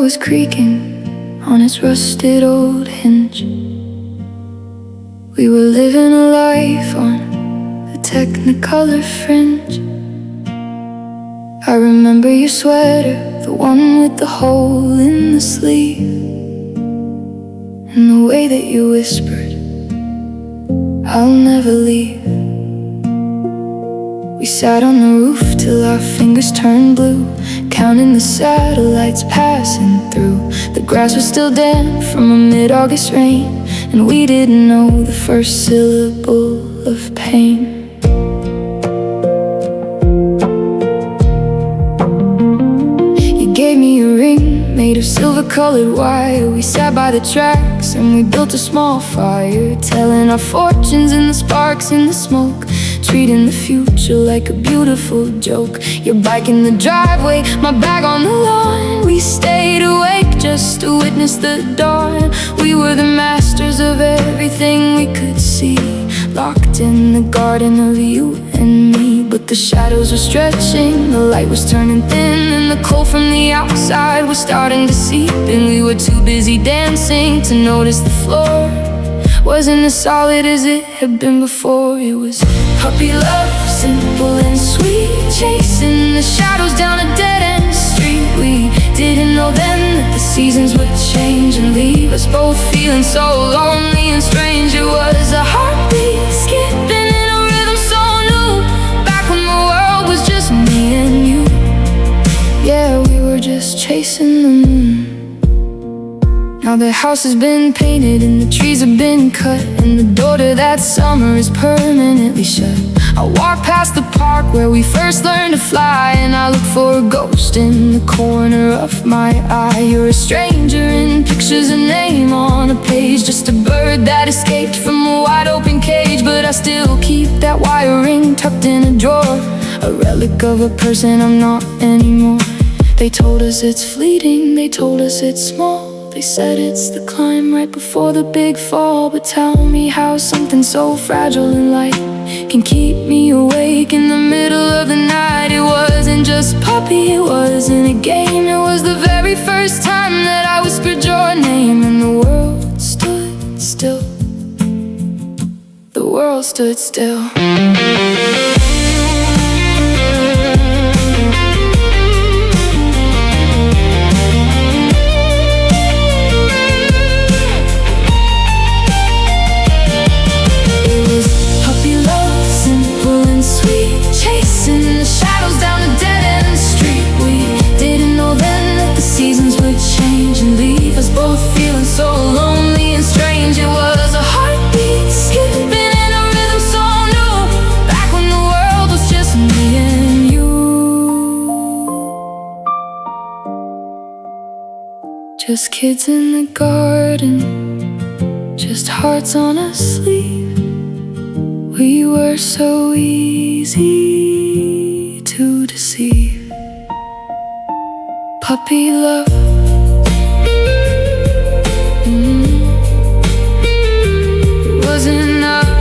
was creaking on its rusted old hinge. We were living a life on the Technicolor fringe. I remember your sweater, the one with the hole in the sleeve, and the way that you whispered, "I'll never leave." We sat on the roof till our fingers turned blue, counting the satellites passing through. The grass was still damp from a mid-August rain, and we didn't know the first syllable of pain. You gave me a ring made of silver-colored wire. We sat by the tracks and we built a small fire, telling our fortunes in the sparks in the smoke, treating the future like a beautiful joke. Your bike in the driveway, my bag on the lawn. We stayed awake just to witness the dawn. We were the masters of everything we could see, locked in the garden of you and me. But the shadows were stretching, the light was turning thin, and the cold from the outside was starting to seep in. We were too busy dancing to notice the floor wasn't as solid as it had been before. It was puppy love, simple and sweet, chasing the shadows down a dead-end street. We didn't know then that the seasons would change and leave us both feeling so lonely and strange. It was a heartbeat skipping in a rhythm so new, back when the world was just me and you. Yeah, we were just chasing the moon. Now the house has been painted and the trees have been cut, and the door to that summer is permanently shut. I walk past the park where we first learned to fly, and I look for a ghost in the corner of my eye. You're a stranger in pictures, a name on a page, just a bird that escaped from a wide open cage. But I still keep that wire ring tucked in a drawer, a relic of a person I'm not anymore. They told us it's fleeting, they told us it's small. They said it's the climb right before the big fall. But tell me how something so fragile and light can keep me awake in the middle of the night. It wasn't just puppy, it wasn't a game. It was the very first time that I whispered your name, and the world stood still. The world stood still. Just kids in the garden, just hearts on a sleeve. We were so easy to deceive. Puppy love, it wasn't enough.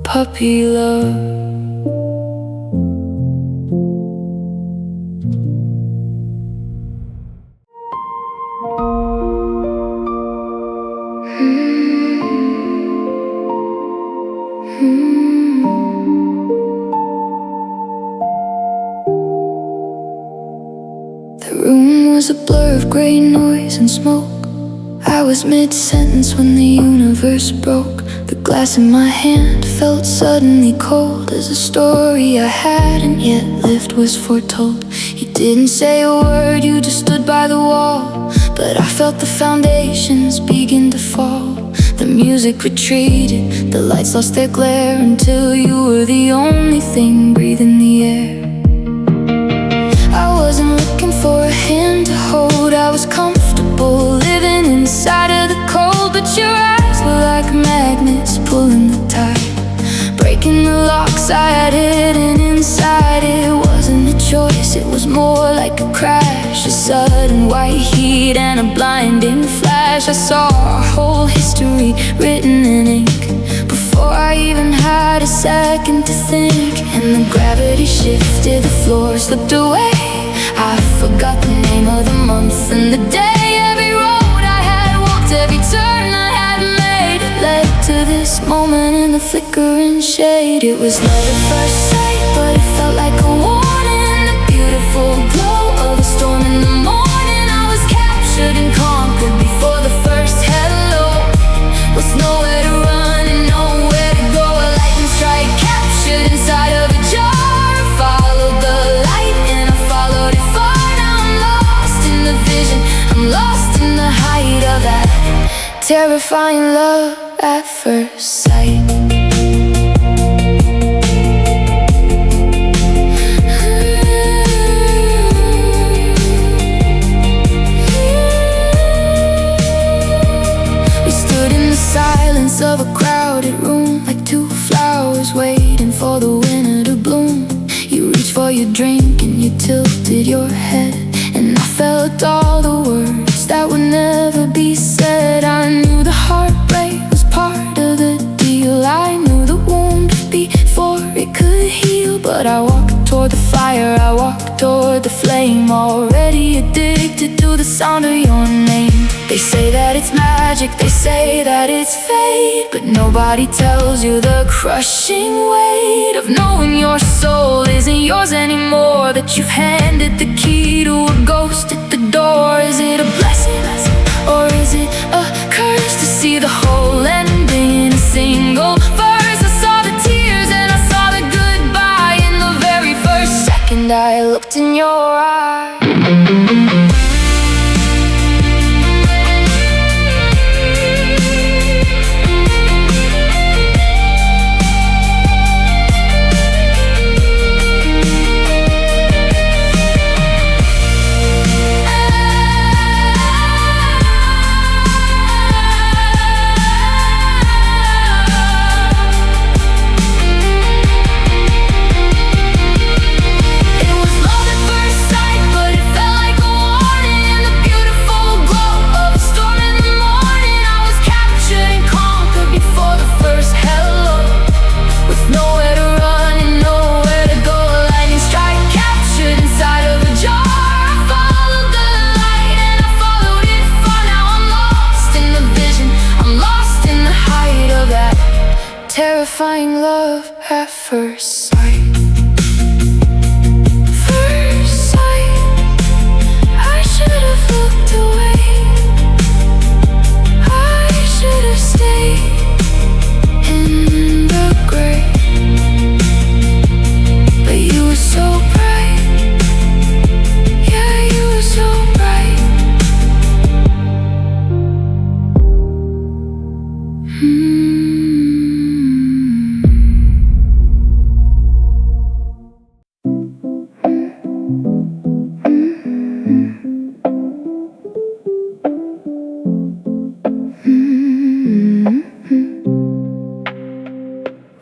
Puppy love. The room was a blur of grey noise and smoke. I was mid-sentence when the universe broke. The glass in my hand felt suddenly cold, as a story I hadn't yet lived was foretold. You didn't say a word, you just stood by the wall, but I felt the foundations begin to fall. The music retreated, the lights lost their glare, until you were the only thing breathing the air. I wasn't looking for a hand to hold, I was comfortable living inside of the cold. But your eyes were like magnets pulling the tide, breaking the locks I had hidden inside. It wasn't a choice, it was more like a crash, a sudden white heat and a blinding flash. I saw our whole history written in ink before I I even had a second to think. And the gravity shifted, the floor slipped away. I forgot the name of the month and the day. Every road I had walked, every turn I had made, led to this moment in the flickering shade. It was love at first sight, but it felt like a warning. The beautiful glow of a storm in the morning. I was captured and conquered before the first hello. Was nowhere to run and nowhere to go. A lightning strike captured inside of a jar. I followed the light and I followed it far. Now I'm lost in the vision, I'm lost in the height of that terrifying love at first sight. Silence of a crowded room, like two flowers waiting for the winter to bloom. You reached for your drink and you tilted your head, and I felt all the words that would never be said. I knew the heartbreak was part of the deal. I knew the wound before it could heal. But I walked toward the fire, I walked toward the flame, already addicted to the sound of your name. They say that it's magic, they say that it's fate, but nobody tells you the crushing weight of knowing your soul isn't yours anymore, that you've handed the key to a ghost at the door. Is it a blessing, or is it a curse to see the whole ending in a single verse? I saw the tears and I saw the goodbye in the very first second I looked in your eyes. Terrifying love at first sight. First sight, I should have looked away. I should have stayed in the gray. But you were so bright, yeah, you were so bright.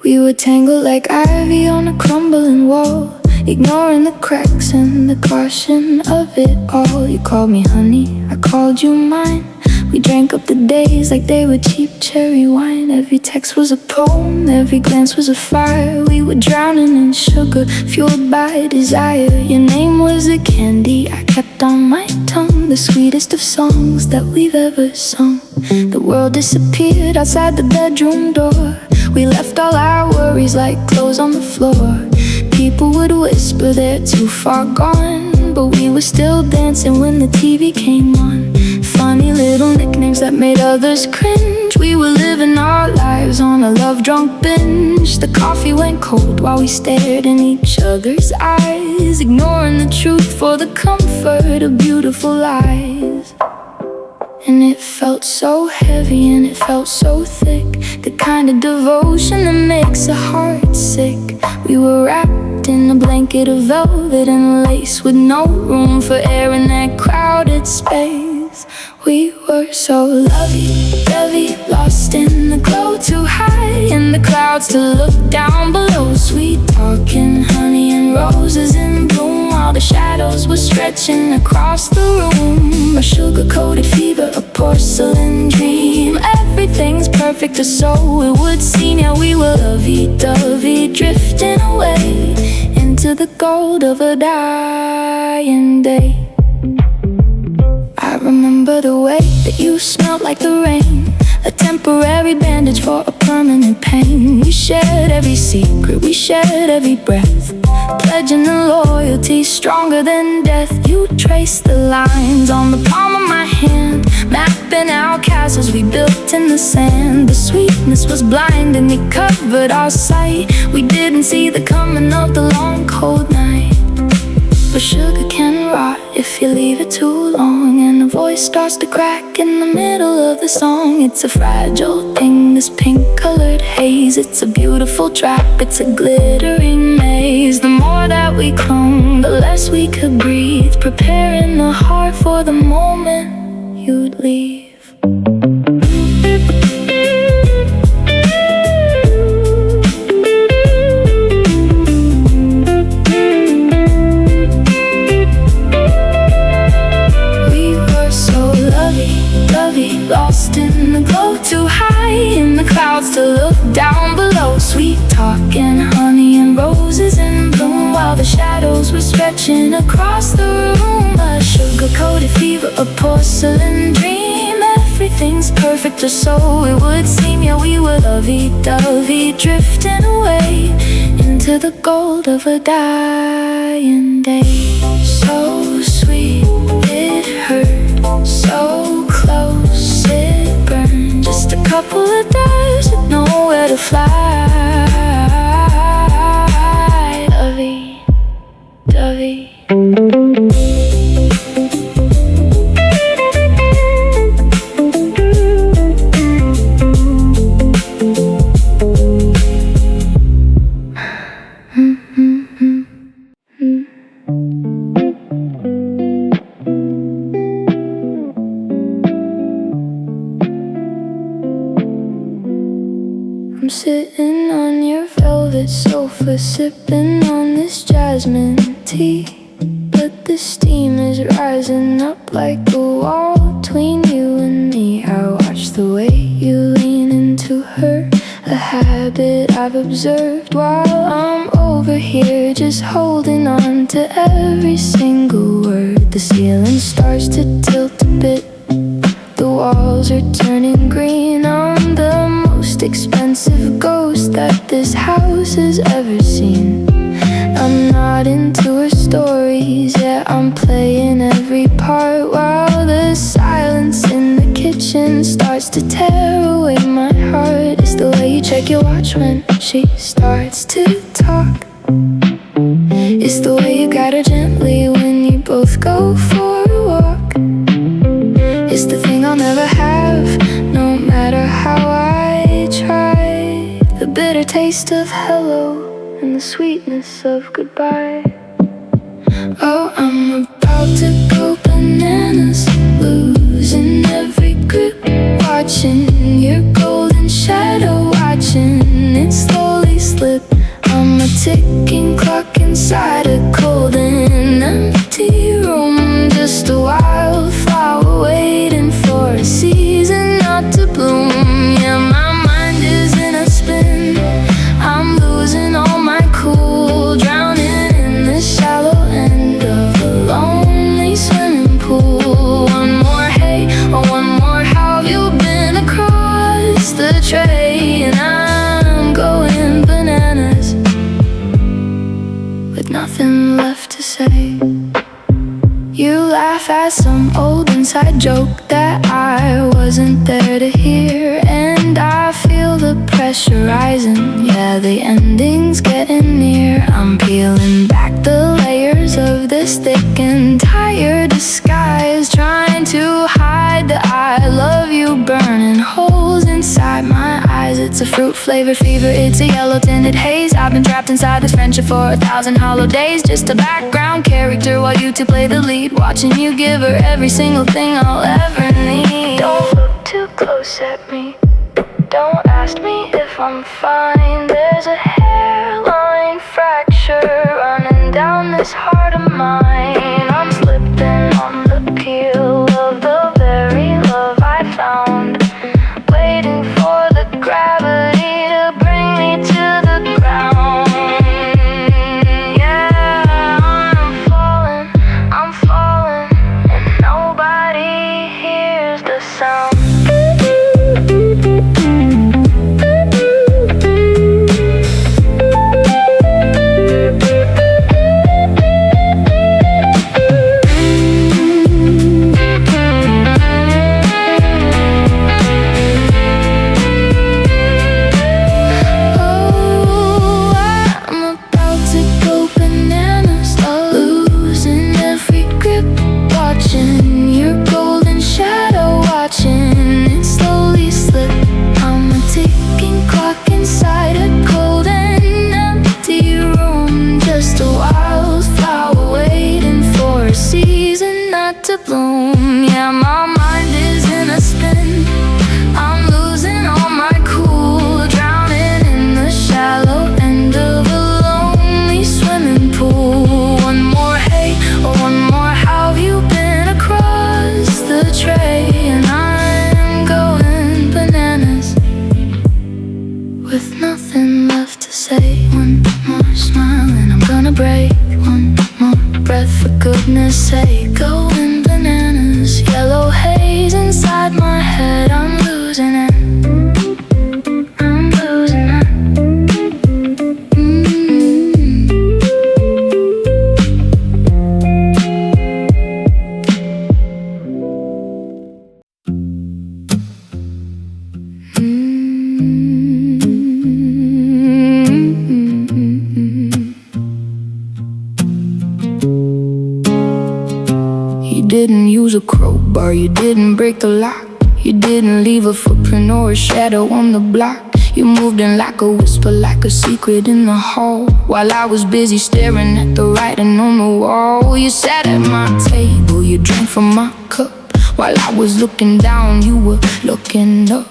We were tangled like ivy on a crumbling wall, ignoring the cracks and the caution of it all. You called me honey, I called you mine. We drank up the days like they were cheap cherry wine. Every text was a poem, every glance was a fire. We were drowning in sugar, fueled by desire. Your name was a candy I kept on my tongue, the sweetest of songs that we've ever sung. The world disappeared outside the bedroom door. We left all our worries like clothes on the floor. People would whisper they're too far gone, but we were still dancing when the TV came on. Funny little nicknames that made others cringe. We were living our lives on a love-drunk binge. The coffee went cold while we stared in each other's eyes, ignoring the truth for the comfort of beautiful lies. And it felt so heavy and it felt so thick, the kind of devotion that makes a heart sick. We were wrapped in a blanket of velvet and lace, with no room for air in that crowded space. We were so lovey-dovey, lost in the glow, too high in the clouds to look down below. Sweet talking, honey and roses in bloom, while the shadows were stretching across the room. A sugar-coated fever, a porcelain dream. everything's perfect or so it would seem. Yeah, we were lovey-dovey, drifting away into the gold of a dying day. I remember the way that you smelled like the rain, a temporary bandage for a permanent pain. We shared every secret, we shared every breath, pledging a loyalty stronger than death. You traced the lines on the palm of my hand, mapping out castles we built in the sand. The sweetness was blinding, it covered our sight. We didn't see the coming of the long cold night. But sugar can rot if you leave it too long, and the voice starts to crack in the middle of the song. It's a fragile thing, this pink-colored haze. It's a beautiful trap, it's a glittering maze. The more that we clung, the less we could breathe, preparing the heart for the moment you'd leave. Lost in the glow, too high in the clouds to look down below. Sweet talking, honey and roses in bloom, while the shadows were stretching across the room. A sugar-coated fever, a porcelain dream. Everything's perfect or so it would seem. Yeah, we were lovey-dovey, drifting away into the gold of a dying day. So sweet, it hurt, so close, it burned. Just a couple of days with nowhere to fly. Lovey-dovey. I'm sitting on your velvet sofa, sipping on this jasmine tea, but the steam is rising up like a wall between you and me. I watch the way you lean into her, a habit I've observed while I'm over here just holding on to every single word. The ceiling starts to tilt a bit, the walls are turning green. I'm the most expensive ghost that this house has ever seen. I'm not into her stories, yeah, I'm playing every part, while the silence in the kitchen starts to tear away my heart. It's the way you check your watch when she starts to talk. It's the way you guide her gently when you both go for a walk. It's the thing I'll never have, no matter how I try. The bitter taste of hello and the sweetness of goodbye. Oh, I'm about to go bananas, losing every grip, watching your golden shadow, watching it slowly slip. I'm a ticking clock inside a cold and empty room, just a wildflower waiting for a season not to bloom. Yeah, my mind is in a spin, I'm losing all my cool, drowning in the shallow end of a lonely swimming pool. One more hey, or one more how have you been across the tray, and I'm going bananas with nothing left to say. You laugh at some old inside joke that I wasn't there to hear, and I feel the pressure rising, yeah, the ending's getting near. I'm peeling back the layers of this thick and tired disguise, trying to hide the I love you burning holes inside my eyes. It's a fruit-flavored fever, it's a yellow-tinted haze. I've been trapped inside this friendship for 1,000 hollow days, just a background character while you two play the lead, watching you give her every single thing I'll ever need. Don't look too close at me, don't ask me if I'm fine. There's a hairline fracture running down this heart of mine. I'm slipping on the peel of the very love I found, waiting watching your golden shadow, watching it slowly slip. I'm a ticking clock inside a cold and empty room, just a wildflower waiting for a season not to bloom. Yeah, my mind is in a spin, I'm losing all my cool, drowning in the shallow end of a lonely swimming pool. One more hey, or one more how have you been across the tray, and I'm going bananas with nothing left to say. One more smile and I'm gonna break. One more breath, for goodness sake. Going bananas, yellow haze inside my head. I'm losing it, I'm losing it. You didn't use a crowbar, you didn't break the lock, you didn't leave a footprint or a shadow on the block. You moved in like a whisper, like a secret in the hall, while I was busy staring at the writing on the wall. You sat at my table, you drank from my cup, while I was looking down, you were looking up,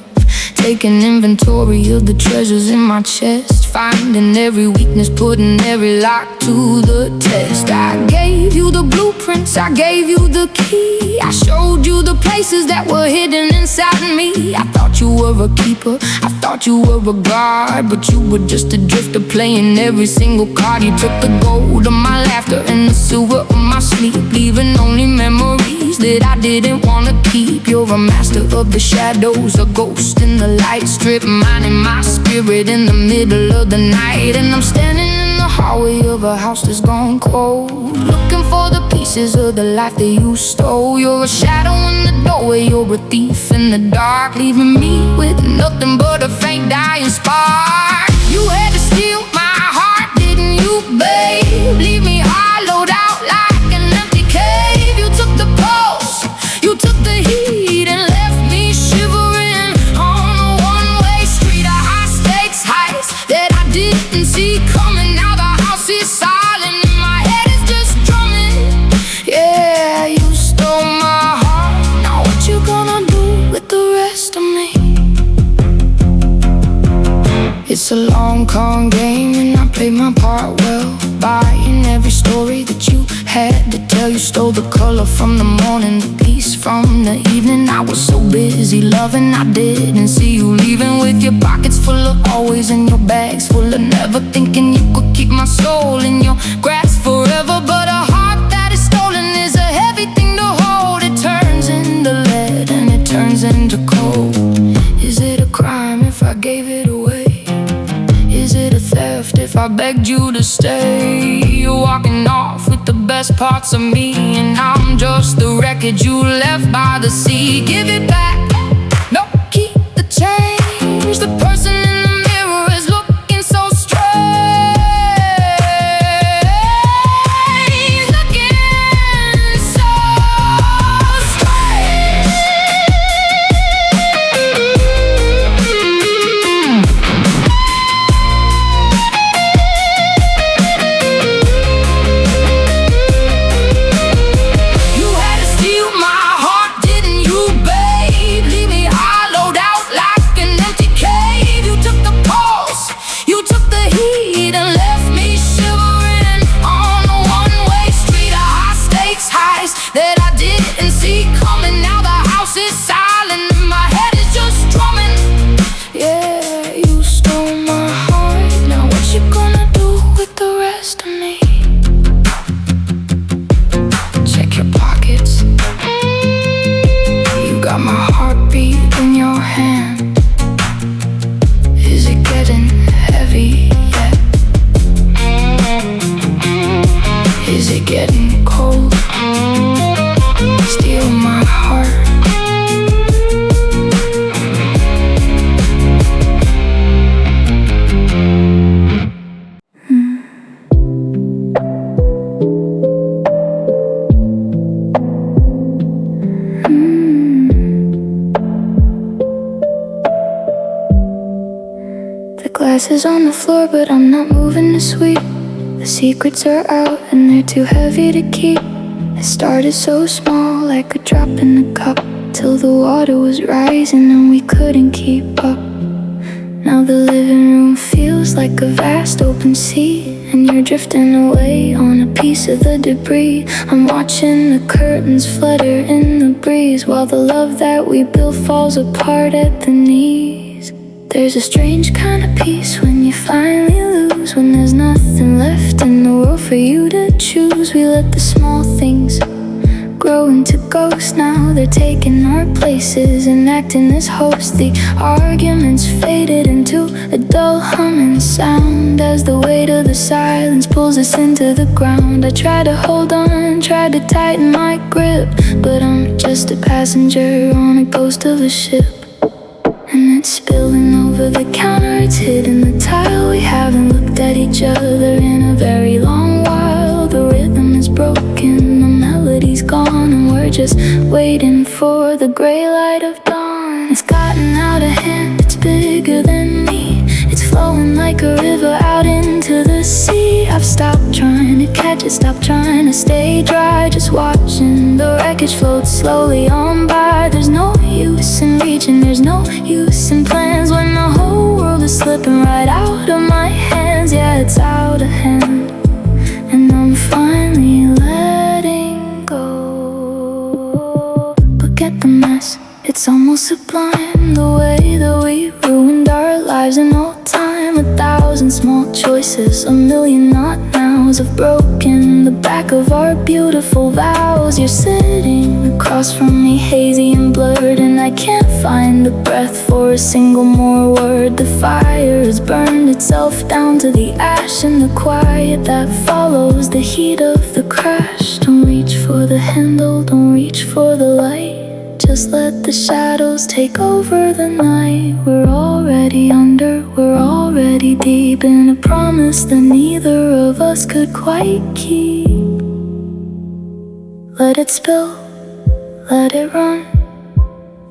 taking inventory of the treasures in my chest, finding every weakness, putting every lock to the test. I gave you the blueprints, I gave you the key, I showed you the places that were hidden inside me. I thought you were a keeper, I thought you were a guard, but you were just a drifter playing every single card. You took the gold of my laughter and the silver of my sleep, leaving only memories that I didn't wanna keep. You're a master of the shadows, a ghost in the light strip, mining my spirit in the middle of the night. And I'm standing in the hallway of a house that's gone cold, looking for the pieces of the life that you stole. You're a shadow in the doorway, you're a thief in the dark, leaving me with nothing but a faint dying spark. You had to steal my heart, didn't you, babe? Leave me hollowed out like an empty cave. You took the pulse, you took the heat, and left me shivering on a one-way street of high-stakes heights that I didn't see coming. Now the house is silent and my head is just drumming. Yeah, you stole my heart, now what you gonna do with the rest of me? It's a long con game and I played my part well, buying every story that you had to tell. You stole the color from the morning, the peace from the evening. I was so busy loving, I didn't see you leaving, with your pockets full of always and your bags full of never, thinking you could keep my soul in your grasp forever. But a heart that is stolen is a heavy thing to hold. It turns into lead and it turns into cold. Is it a crime if I gave it away? Is it a theft if I begged you to stay? You're walking off with the best parts of me, and I'm just the wreckage you left by the sea. Give it back, no, keep the change. The person in the mirror is looking so strange, looking so strange. You had to steal my heart, didn't you, babe? Leave me hollowed out like an empty cave. You took the pulse, you took the heat, and left me shivering on a one-way street of high-stakes highs that I didn't see coming. Now the house is silent and my head is just drumming. Yeah, you stole my heart, now what you gonna do with the rest of me? Check your pockets, you got my heartbeat in your hand. Is it getting heavy yet? Is it getting cold? Steal my heart. glasses on the floor, but I'm not moving to sweep. The secrets are out and they're too heavy to keep. It started so small, like a drop in the cup, till the water was rising and we couldn't keep up. Now the living room feels like a vast open sea, and you're drifting away on a piece of the debris. I'm watching the curtains flutter in the breeze, while the love that we built falls apart at the knees. There's a strange kind of peace when you finally lose, when there's nothing left in the world for you to choose. We let the small things grow into ghosts. Now they're taking our places and acting as hosts. The arguments faded into a dull humming sound as the weight of the silence pulls us into the ground. I try to hold on, try to tighten my grip, but I'm just a passenger on a ghost of a ship. And it's spilling over the counter, it's hitting the tile. We haven't looked at each other in a very long while. The rhythm is broken, the melody's gone, and we're just waiting for the gray light of dawn. It's gotten out of hand, it's bigger than me. It's flowing like a river out into the sea. I've stopped trying to catch it, stopped trying to stay dry, just watching the wreckage float slowly on by. There's no use in reaching, there's no use in plans when the whole world is slipping right out of my hands. Yeah, it's out of hand, and I'm finally letting go. Look at the mess, it's almost sublime, the way that we ruined our lives in no time. 1,000 small choices, a million not nows have broken the back of our beautiful vows. You're sitting across from me, hazy and blurred, and I can't find the breath for a single more word. The fire has burned itself down to the ash, and the quiet that follows the heat of the crash. Don't reach for the handle, don't reach for the light, just let the shadows take over the night. We're already under, we're already deep in a promise that neither of us could quite keep. Let it spill, let it run,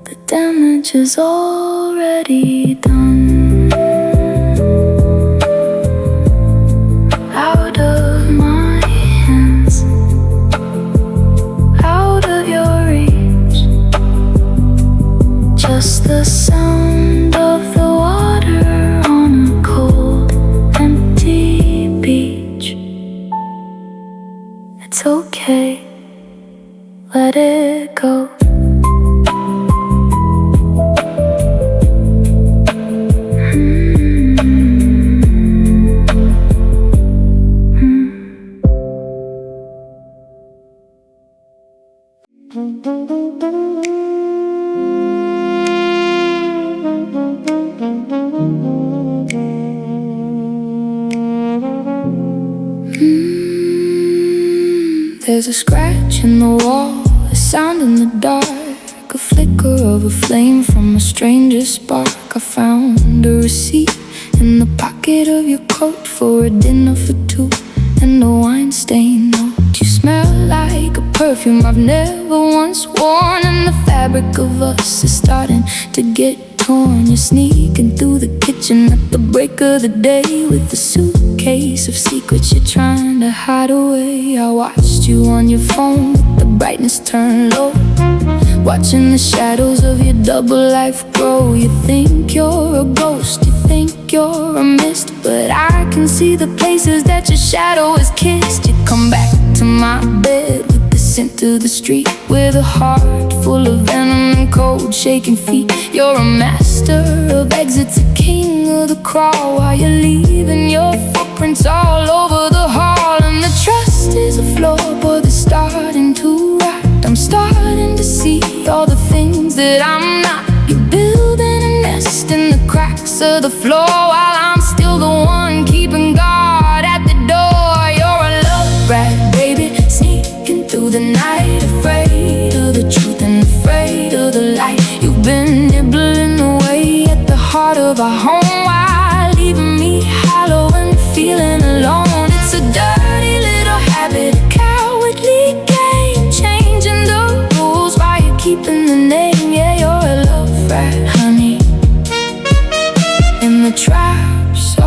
the damage is already done. Out of my hands, out of your reach, just the sound of the water on a cold, empty beach. It's okay, let it go. There's a scratch in the wall, a sound in the dark, a flicker of a flame from a stranger's spark. I found a receipt in the pocket of your coat for a dinner for two and a wine stain note. You smell like a perfume I've never once worn, and the fabric of us is starting to get torn. You're sneaking through the kitchen at the break of the day with a suitcase of secrets you're trying to hide away. I watched you on your phone with the brightness turned low, watching the shadows of your double life grow. You think you're a ghost, you think you're a mist, but I can see the places that your shadow has kissed. You come back to my bed with the scent of the street, with a heart full of venom and cold shaking feet. You're a master of exits, a king of the crawl, while you're leaving your footprints all over the hall. And the trust is a floorboard that's starting to rot. I'm starting to see all the things that I'm not. You're building a nest in the cracks of the floor, while I'm still the one keeping guard at the door. You're a love rat, baby, sneaking through the night, afraid of the truth and afraid of the light. You've been nibbling away at the heart of our home, while leaving me hollow and feeling alone. It's a dirty little habit, a cowardly game, changing the rules while you're keeping the name. Yeah, you're a love rat, honey, in the traps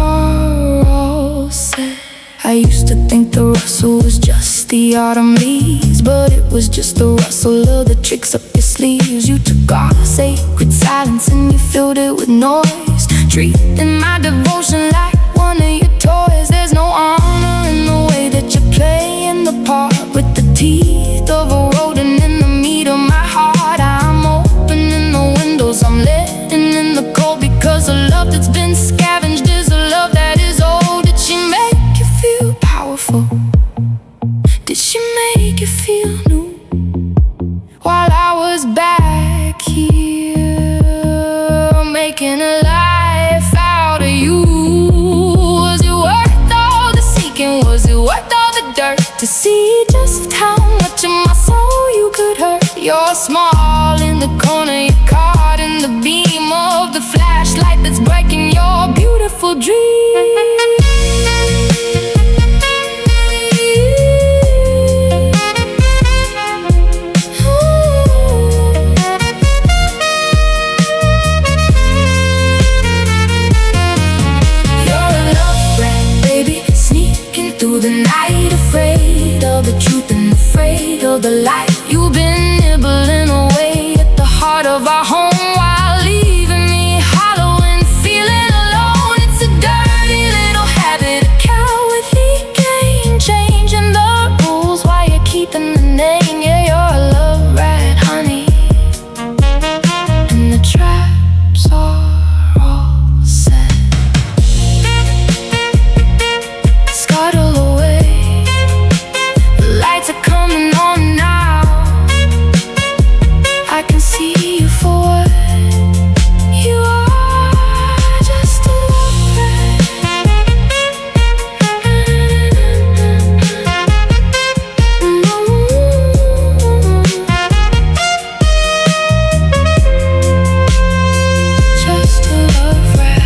think the rustle was just the autumn leaves, but it was just the rustle of the tricks up your sleeves. You took our sacred silence and you filled it with noise, treating my devotion like one of your toys. There's no honor in the way that you play in the part with the teeth of a rodent in the meat of my heart. I'm opening the windows, I'm letting in the cold, because the love that's been scavenged is a love that is old. Did she make you feel powerful? Did she make you feel new? While I was back here making a life out of you. Was it worth all the seeking? Was it worth all the dirt? To see just how much of my soul you could hurt. You're small in the corner, you're caught in the beam of the flashlight that's breaking your beautiful dream. Through the night, afraid of the truth and afraid of the light. You've been nibbling away at the heart of our home while leaving me hollow and feeling alone. It's a dirty little habit, a cowardly game, changing the rules while you're keeping the name. Yeah, you're a love rat, honey, and the traps are all set. Scuttle away, the lights are coming on now. I can see you for what you are, just a love rat. Just a love rat.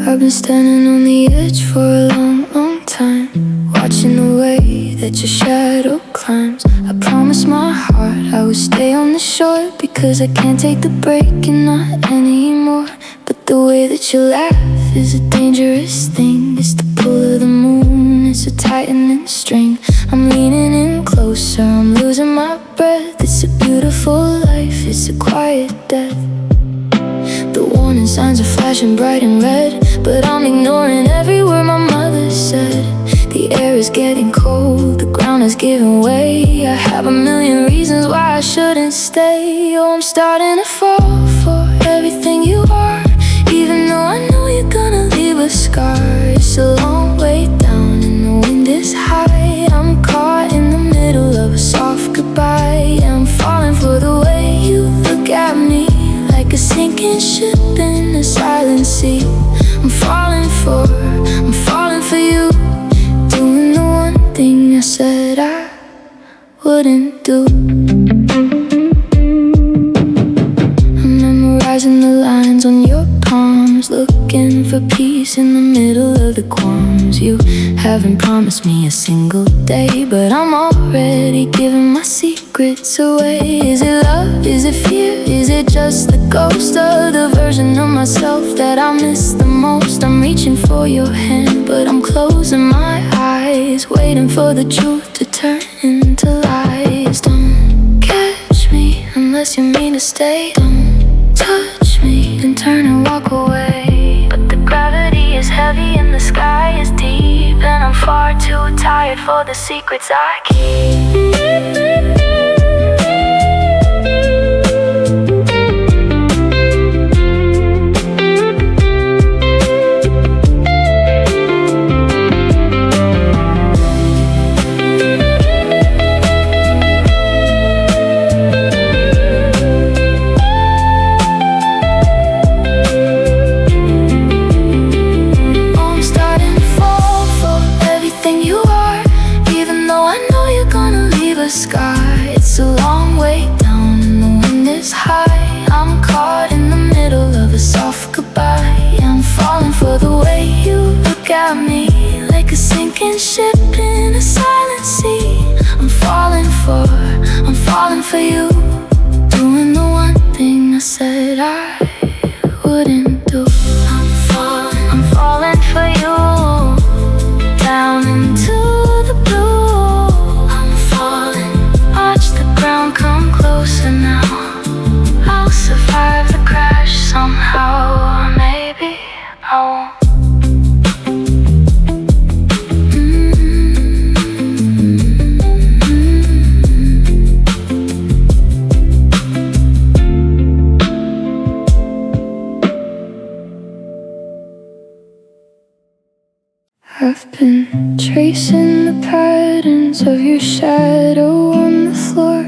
I've been standing on the edge for a long, long time, watching the way that your shadow climbs. I promised my heart I would stay on the shore, because I can't take the break and not anymore. But the way that you laugh is a dangerous thing. It's the pull of the moon, it's a tightening string. I'm leaning in closer, I'm losing my breath. It's a beautiful life, it's a quiet death. The warning signs are flashing bright and red, but I'm ignoring every word my mother said. The air is getting cold, the ground is giving way. I have a million reasons why I shouldn't stay. Oh, I'm starting to fall for everything you are, even though I know you're gonna leave a scar. It's a long way down and the wind is high. I'm caught in the middle of a soft goodbye. I'm falling for the way you look at me, like a sinking ship in a silent sea. I'm falling for you, doing the one thing I said I wouldn't do. I'm memorizing the lines on your palms, looking for peace in the middle of the qualms. You haven't promised me a single day, but I'm already giving my secrets away. Is it love? Is it fear? Is it just the ghost of the version of myself that I miss the most? I'm reaching for your hand, but I'm closing my eyes, waiting for the truth to turn into lies. Don't catch me unless you mean to stay. Don't touch me and turn and walk away. But the gravity is heavy and the sky is deep, and I'm far too tired for the secrets I keep. Sky been tracing the patterns of your shadow on the floor,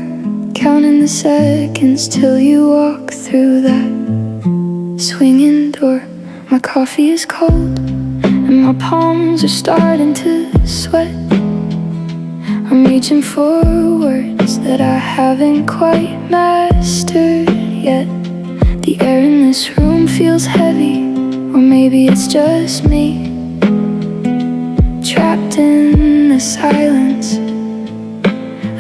counting the seconds till you walk through that swinging door. My coffee is cold and my palms are starting to sweat. I'm reaching for words that I haven't quite mastered yet. The air in this room feels heavy, or maybe it's just me, trapped in the silence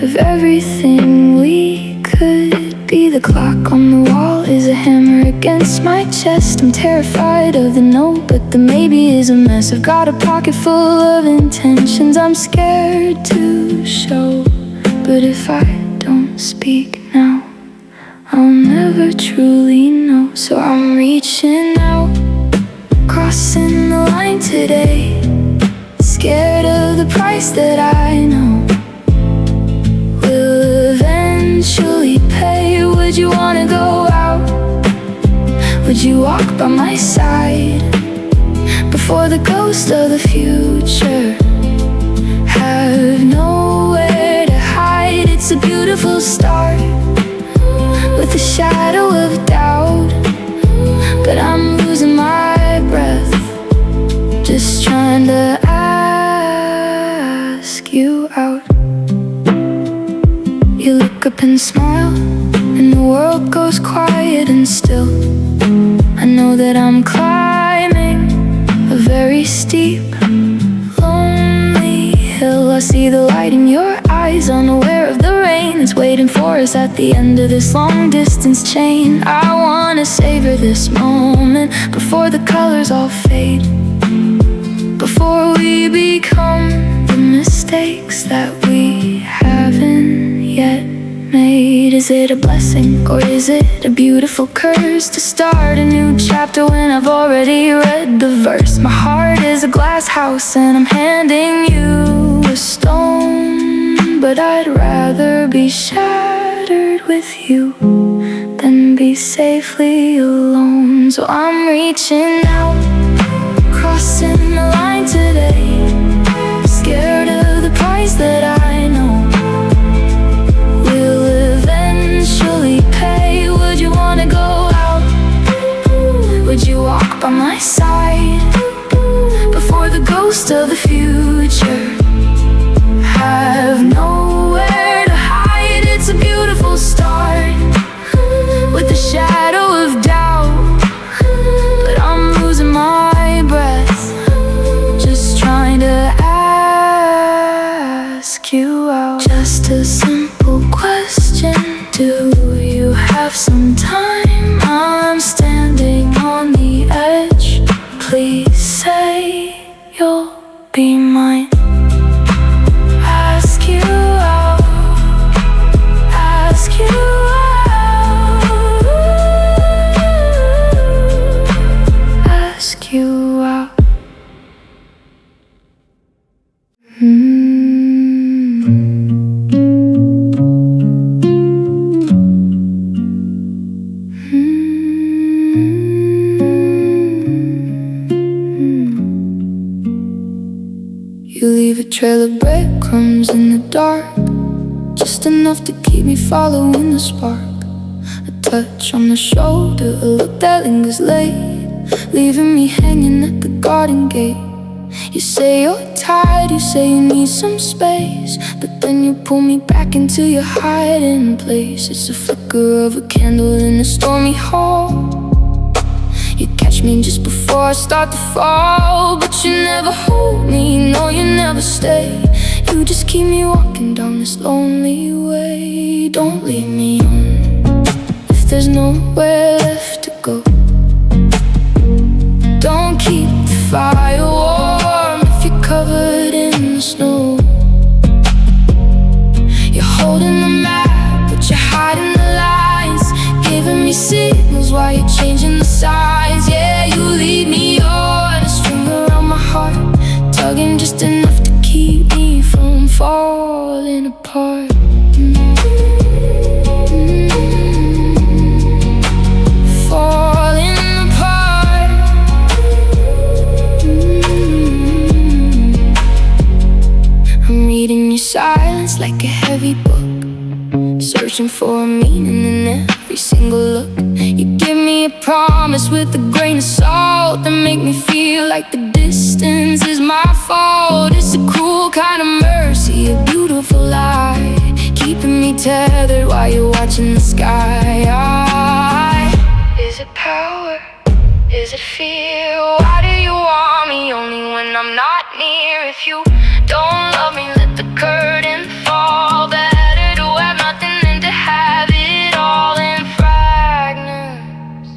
of everything we could be. The clock on the wall is a hammer against my chest. I'm terrified of the no, but the maybe is a mess. I've got a pocket full of intentions I'm scared to show, but if I don't speak now, I'll never truly know. So I'm reaching out, crossing the line today, scared of the price that I know will eventually pay. Would you wanna go out? Would you walk by my side before the ghost of the future have nowhere to hide? It's a beautiful start with a shadow of doubt, but I'm losing my breath, just trying to ask you out. You look up and smile, and the world goes quiet and still. I know that I'm climbing a very steep, lonely hill. I see the light in your eyes, unaware of the rain that's waiting for us at the end of this long distance chain. I wanna savor this moment before the colors all fade, before we become the mistakes that we haven't yet made. Is it a blessing or is it a beautiful curse to start a new chapter when I've already read the verse? My heart is a glass house and I'm handing you a stone, but I'd rather be shattered with you than be safely alone. So I'm reaching out, crossing the line today, scared of the price that I know will eventually pay. Would you wanna go out? Would you walk by my side before the ghost of the future have nowhere to hide? It's a beautiful start with a shadow of doubt, but I'm losing my breath, just trying to ask you out. Just a simple question, do you have some time? I'm standing on the edge, please say you'll be mine. Ask you out, ask you out, ask you out. You leave a trail of breadcrumbs in the dark, just enough to keep me following the spark. A touch on the shoulder, a look that lingers late, leaving me hanging at the garden gate. You say you're tired, you say you need some space, but then you pull me back into your hiding place. It's a flicker of a candle in a stormy hall. You catch me just before I start to fall, but you never hold me, no, you never stay. You just keep me walking down this lonely way. Don't leave me on if there's nowhere left to go. Don't keep the fire warm if you're covered in the snow. You're holding the map, but you're hiding the lines, giving me signals while you're changing the size. Yeah, you lead me on a string around my heart, tugging just enough to keep me from falling apart. Falling apart. like a heavy book, searching for a meaning in every single look. You give me a promise with a grain of salt that make me feel like the distance is my fault. It's a cruel kind of mercy, a beautiful lie, keeping me tethered while you're watching the sky. Is it power? Is it fear? Why do you want me only when I'm not near? If you don't love me, let the curtain fall. Better to have nothing than to have it all in fragments,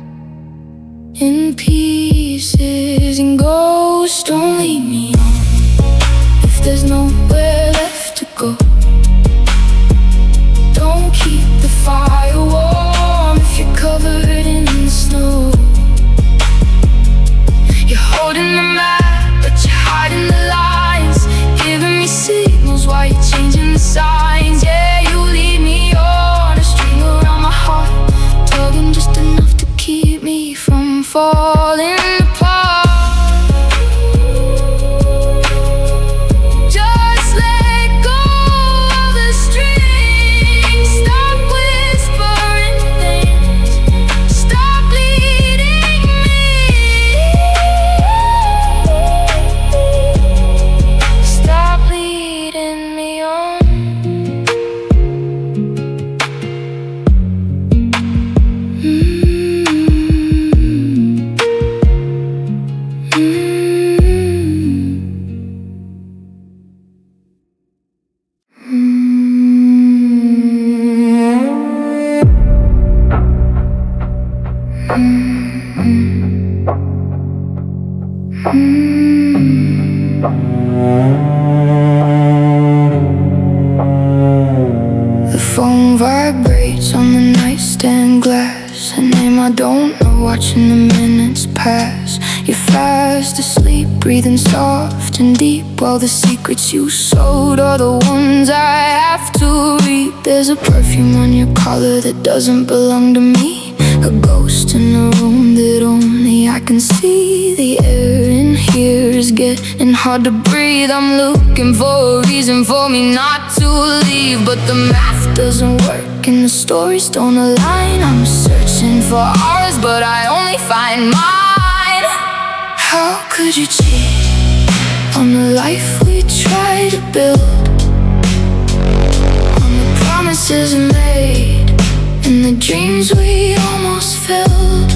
in pieces, and ghosts. Don't leave me on if there's nowhere left to go. Don't keep the fire warm if you're covered in the snow. You're holding the map, but you're hiding the lines, giving me signals while you're changing the signs. Yeah, you lead me on a string around my heart, tugging just enough to keep me from falling apart. Just let go of the string, stop whispering things, stop leading me, stop leading me on. The phone vibrates on the nightstand glass, a name I don't know, watching the minutes pass. You're fast asleep, breathing soft and deep, while the secrets you sowed are the ones I have to read. There's a perfume on your collar that doesn't belong to me, a ghost in a room that only I can see. The air in here is getting hard to breathe. I'm looking for a reason for me not to leave, but the math doesn't work and the stories don't align. I'm searching for ours, but I only find mine. How could you cheat on the life we try to build, on the promises we made and the dreams we almost filled?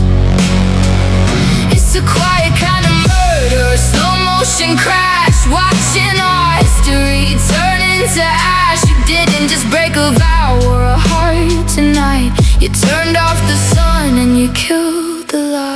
It's a quiet kind of murder, a slow motion crash, watching our history turn into ash. You didn't just break a vow or a heart tonight, you turned off the sun and you killed the light.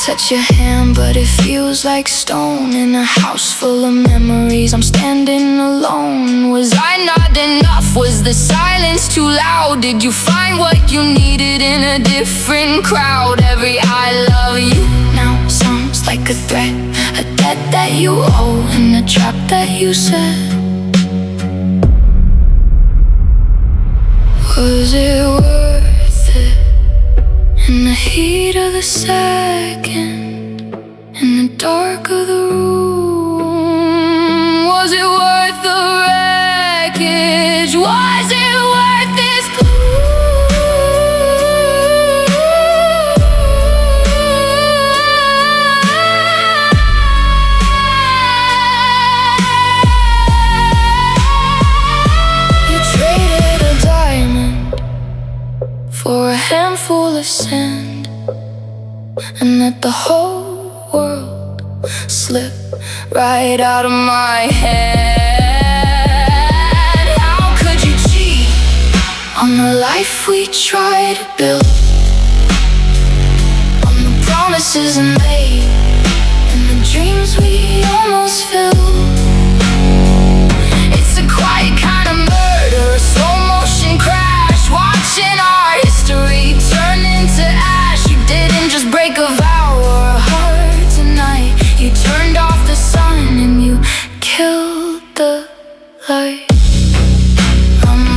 Touch your hand, but it feels like stone. In a house full of memories, I'm standing alone. Was I not enough? Was the silence too loud? Did you find what you needed in a different crowd? Every I love you now sounds like a threat, a debt that you owe and a trap that you set. Was it worth it? In the heat of the second, in the dark of the room, was it worth the wreckage? Was it worth this You traded a diamond for a handful of sand, and let the whole world slip right out of my hand. How could you cheat on the life we try to build, on the promises we made and the dreams we almost filled? It's a quiet kind of murder, a slow motion crash, watching our history turn into ash. You didn't just break a vow or a heart tonight, you turned off the sun and you killed the light. I'm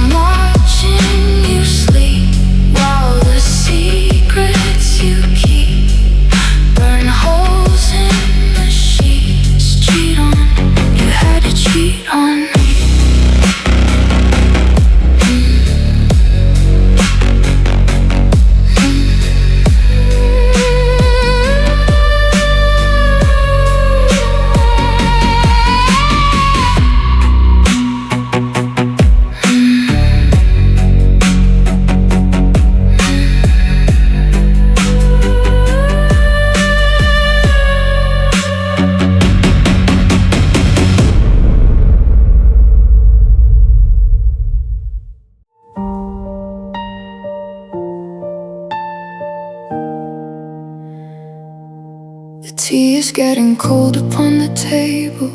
The tea is getting cold upon the table.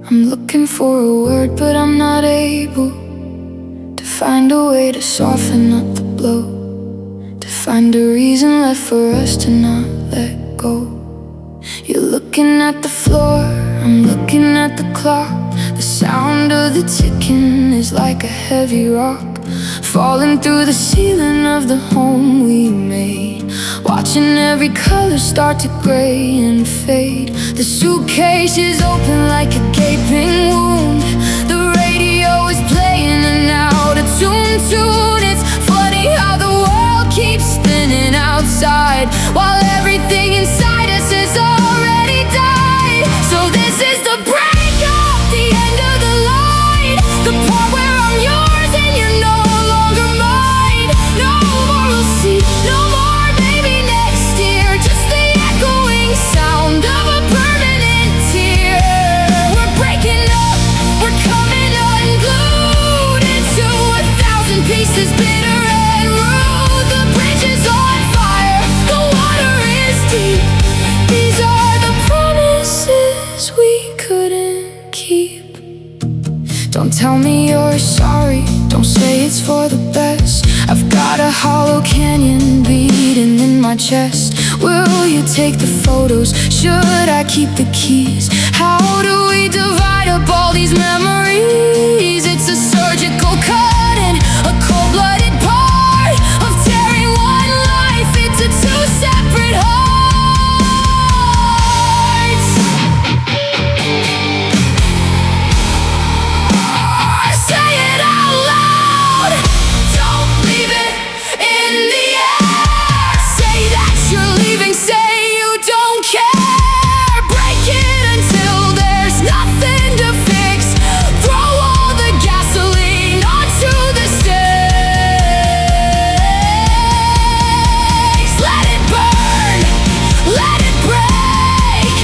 I'm looking for a word, but I'm not able to find a way to soften up the blow, to find a reason left for us to not let go. You're looking at the floor, I'm looking at the clock. The sound of the ticking is like a heavy rock falling through the ceiling of the home we made, watching every color start to gray and fade. The suitcase is open like a gaping wound. The radio is playing an out of tune. It's funny how the world keeps spinning outside while everything inside us has already died. So this is the breakup, the end of the line, the part where I'm yours and you're no longer mine. No more we'll see, no more maybe next year, just the echoing sound of a permanent tear. We're breaking up, we're coming unglued into 1,000 pieces, bitter and rude. The bridge is on fire, the water is deep. These are the promises we couldn't keep. Don't tell me you're sorry, don't say it's for the best. I've got a hollow canyon beating in my chest. Will you take the photos? Should I keep the keys? How do we divide up all these memories? It's a surgical cut and a cold-blooded part of tearing one life into two separate hearts. Say it out loud, don't leave it in the air. Say that you're leaving, say you don't care. Break it until there's nothing to fix. Throw all the gasoline onto the stakes. Let it burn, let it break.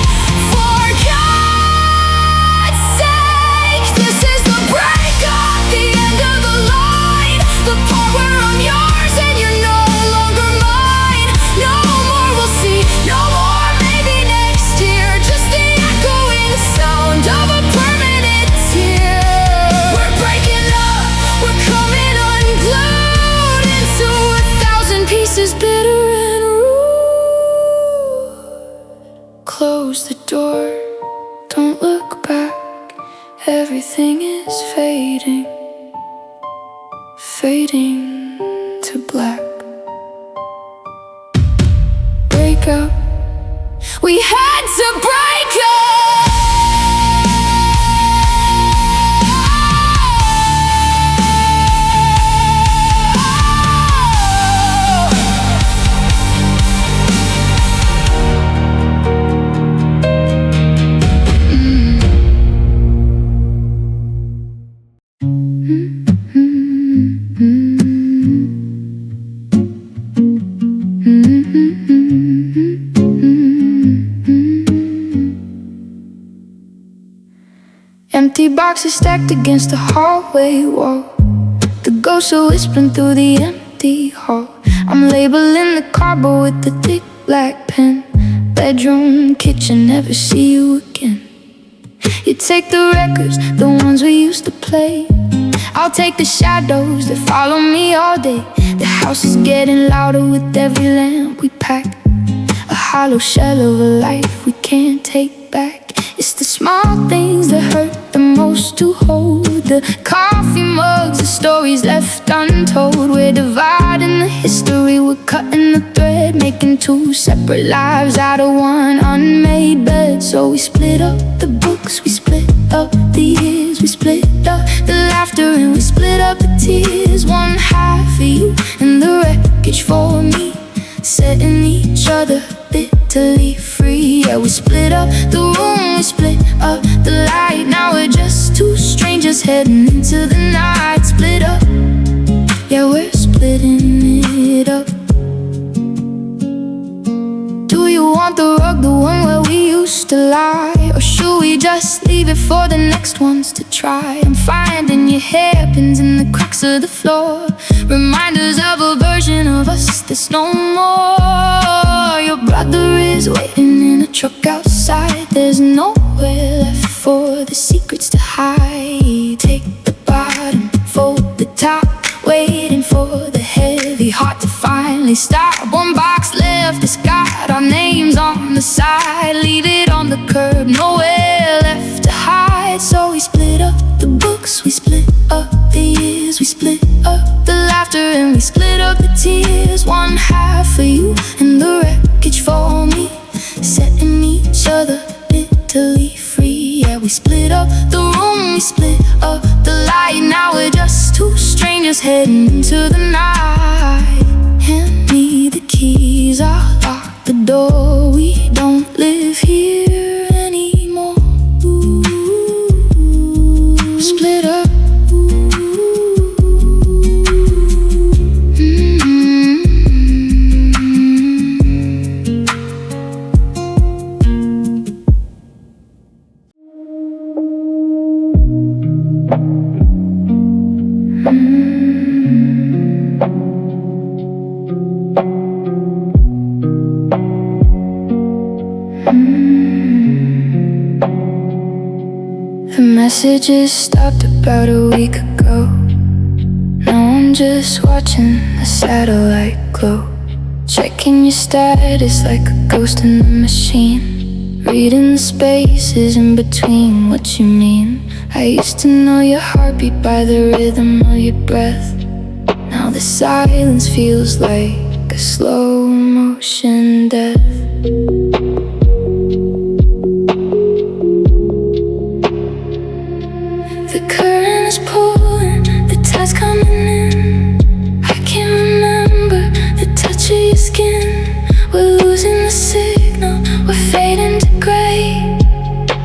For God's sake, this is the breakup, the end of the line, the part where I'm yours and you're no longer mine. No more we'll see, no more maybe next year, just the echoing sound of a permanent tear. We're breaking up, we're coming unglued into 1,000 pieces, bitter and rude. Close the door, don't look back. Everything is fading, fading to black. Break up, we had to break up. Empty boxes stacked against the hallway wall. The ghosts are whispering through the empty hall. I'm labeling the cardboard with the thick black pen. Bedroom, kitchen, never see you again. You take the records, the ones we used to play. I'll take the shadows that follow me all day. The house is getting louder with every lamp we pack. A hollow shell of a life we can't take back. It's the small things that hurt the most to hold. The coffee mugs, the stories left untold. We're dividing the history, we're cutting the thread, making two separate lives out of one unmade bed. So we split up the books, we split up the years, we split up the laughter and we split up the tears. One half for you and the wreckage for me, setting each other bitterly free. Yeah, we split up the room, we split up the light. Now we're just two strangers heading into the night. Split up, yeah, we're splitting it up. Do you want the rug, the one where we used to lie? Or should we just leave it for the next ones to try? I'm finding your hairpins in the cracks of the floor, reminders of a version of us that's no more. Your brother is waiting in truck outside. There's nowhere left for the secrets to hide. Take the bottom, fold the top, waiting for the heavy heart to finally stop. One box left, it's got our names on the side. Leave it on the curb, nowhere left to hide. So we split up the books, we split up the years, we split up the laughter, and we split up the tears. One half for you and the wreckage for me, setting each other bitterly free. Yeah, we split up the room, we split up the light. Now we're just two strangers heading into the night. Hand me the keys, I'll lock the door. We don't live here anymore. Split up. The messages stopped about a week ago. Now I'm just watching the satellite glow, checking your status like a ghost in the machine, reading the spaces in between what you mean. I used to know your heartbeat by the rhythm of your breath. Now the silence feels like a slow motion death. The current is pulling, the tide's coming in. I can't remember the touch of your skin. We're losing the signal, we're fading to gray,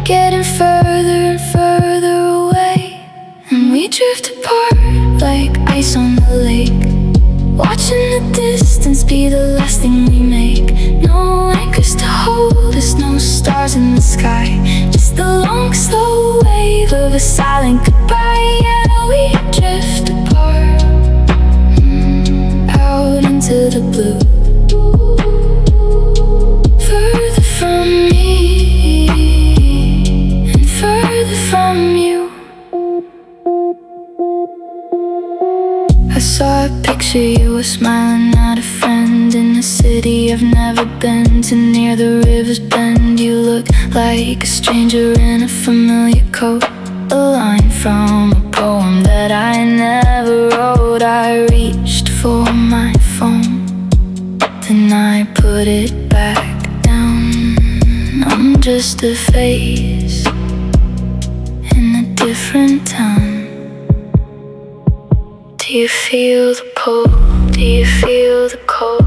getting further and further away. And we drift apart like ice on the lake, watching the distance be the last thing we make. No anchors to hold us, no stars in the sky, just the long slow wave of a silent goodbye. Yeah, we drift apart, out into the blue, further from me and further from you. I saw a picture, you were smiling at a friend in a city I've never been to, near the river's bend. You look like a stranger in a familiar coat, a line from a poem that I never wrote. I reached for my phone, then I put it back down. I'm just a face in a different town. Do you feel the pull? Do you feel the cold?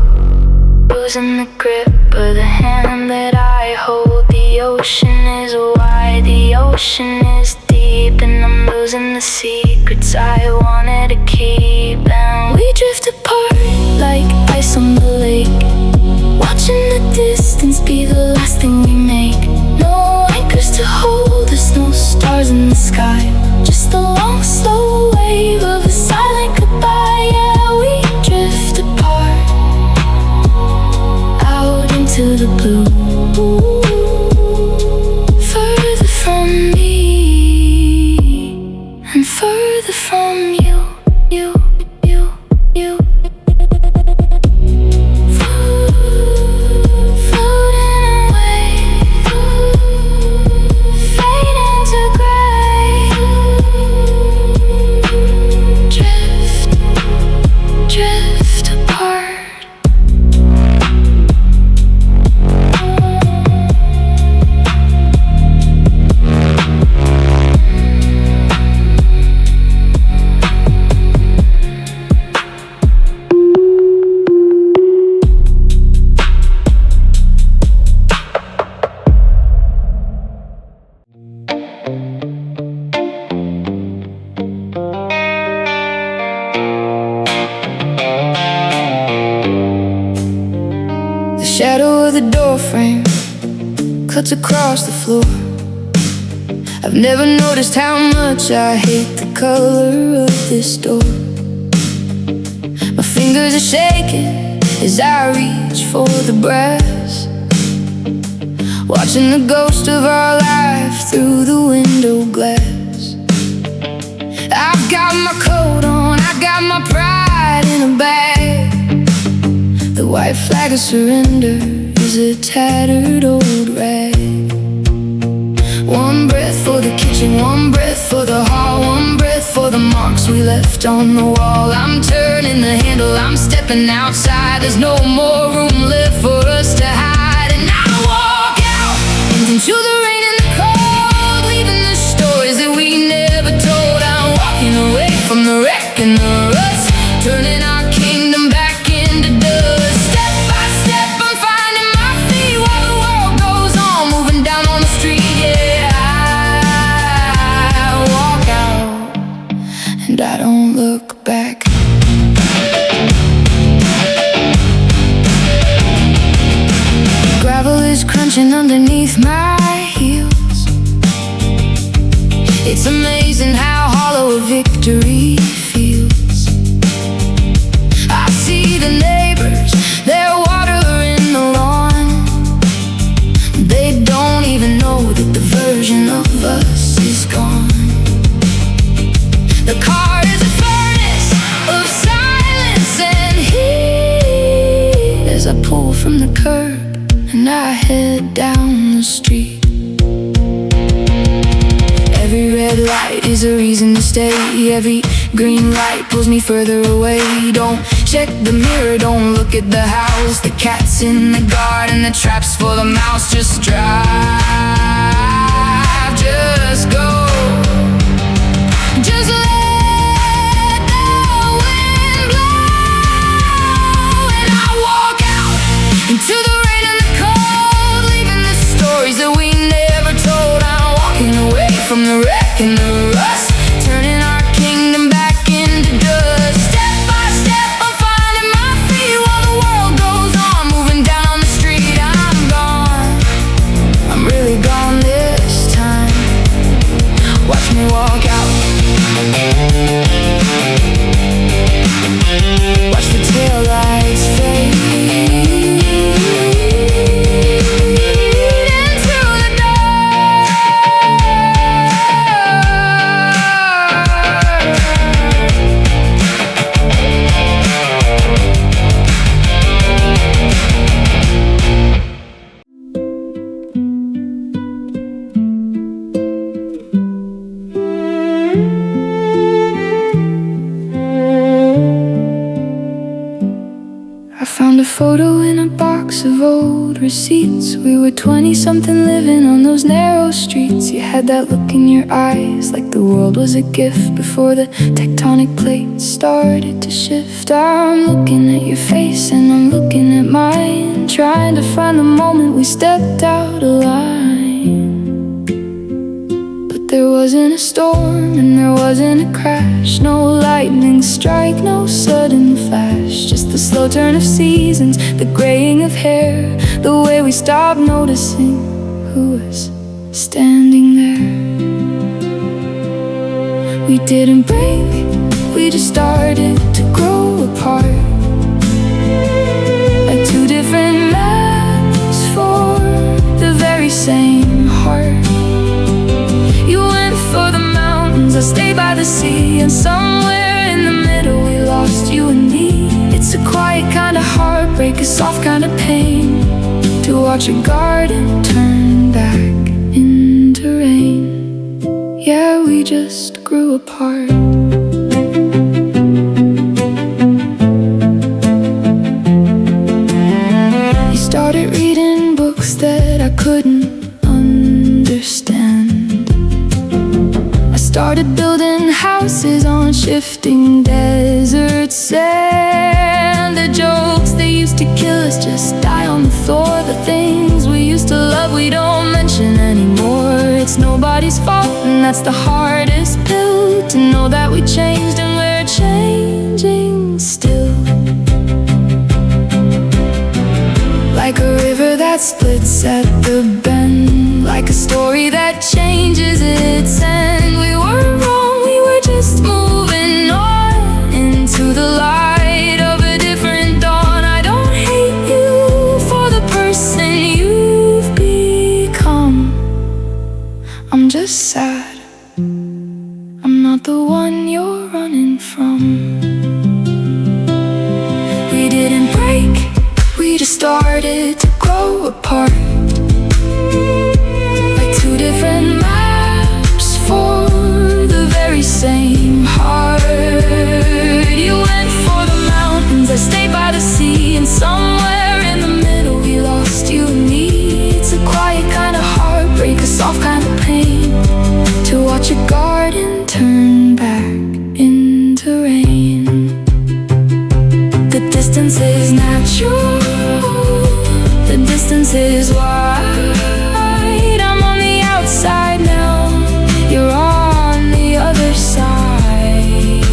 Losing the grip of the hand that I hold. The ocean is wide, the ocean is deep, and I'm losing the secrets I wanted to keep. And we drift apart like ice on the lake, watching the distance be the last thing we make. No anchors to hold us, no stars in the sky, just the long slow wave of a silent goodbye. Yeah, we drift apart, out into the blue, further from me and further from you. Shadow of the door frame cuts across the floor. I've never noticed how much I hate the color of this door. My fingers are shaking as I reach for the brass. watching the ghost of our life through the window glass. I've got my coat on, I got my pride in a bag. The white flag of surrender is a tattered old rag. One breath for the kitchen, one breath for the hall, one breath for the marks we left on the wall. I'm turning the handle, I'm stepping outside. There's no more room left for us to hide. And I walk out into the rain and the cold, leaving the stories that we never told. I'm walking away from the wreck and the rust, turning our kingdom back into dust. Step by step I'm finding my feet while the world goes on, moving down on the street. Yeah, I walk out and I don't look back. Gravel is crunching underneath my heels. It's amazing how hollow a victory feels. I see the neighbors, they're watering the lawn. They don't even know that the version of us is gone. The car is a furnace of silence and heat as I pull from the curb and I head down the street. Every red light is a reason to stay. Every green light pulls me further away. Don't check the mirror, don't look at the house. The cat's in the garden, the trap's for the mouse. Just drive, just go. Just let the wind blow. And I walk out into the rain and the cold, leaving the stories that we never told. I'm walking away from the wreck and the rust, turning our kingdom back into dust. Step by step I'm finding my feet while the world goes on, moving down on the street. I'm gone, I'm really gone this time. Watch me walk out, watch the taillights fade into the dark. I found a photo in a box of old receipts. We were 20-something living on those narrow streets. You had that look in your eyes like the world was a gift before the tectonic plates started to shift. I'm looking at your face and I'm looking at mine, trying to find the moment we stepped out of line. But there wasn't a storm and there wasn't a crash, no lightning strike, no sudden flash, just the slow turn of seasons, the graying of hair, the way we stopped noticing who was standing there. We didn't break, we just started to grow apart, like two different maps for the very same heart. You went for the mountains, I stayed by the sea, and somewhere in the middle we lost you and me. It's a quiet kind of heartbreak, a soft kind of pain, to watch a garden turn back into rain. Yeah, we just grew apart. You started reading books that I couldn't understand. I started building houses on shifting desert sand. The jokes that used to kill us just die on the floor. The things we used to love we don't mention anymore. It's nobody's fault, and that's the hardest pill, to know that we changed and we're changing still. Like a river that splits at the bend, like a story that changes its end. We were wrong, we were just moving on into the light of a different dawn. I don't hate you for the person you've become. I'm just sad. I'm not the one you're running from. We didn't break, we just started to grow apart, like two different maps for the very same heart. You went for the mountains, I stayed by the sea, and somewhere in the middle we lost you and me. It's a quiet kind of heartbreak, a soft kind of pain, to watch a garden turn back into rain. The distance is natural, the distance is wide. I'm on the outside now, you're on the other side.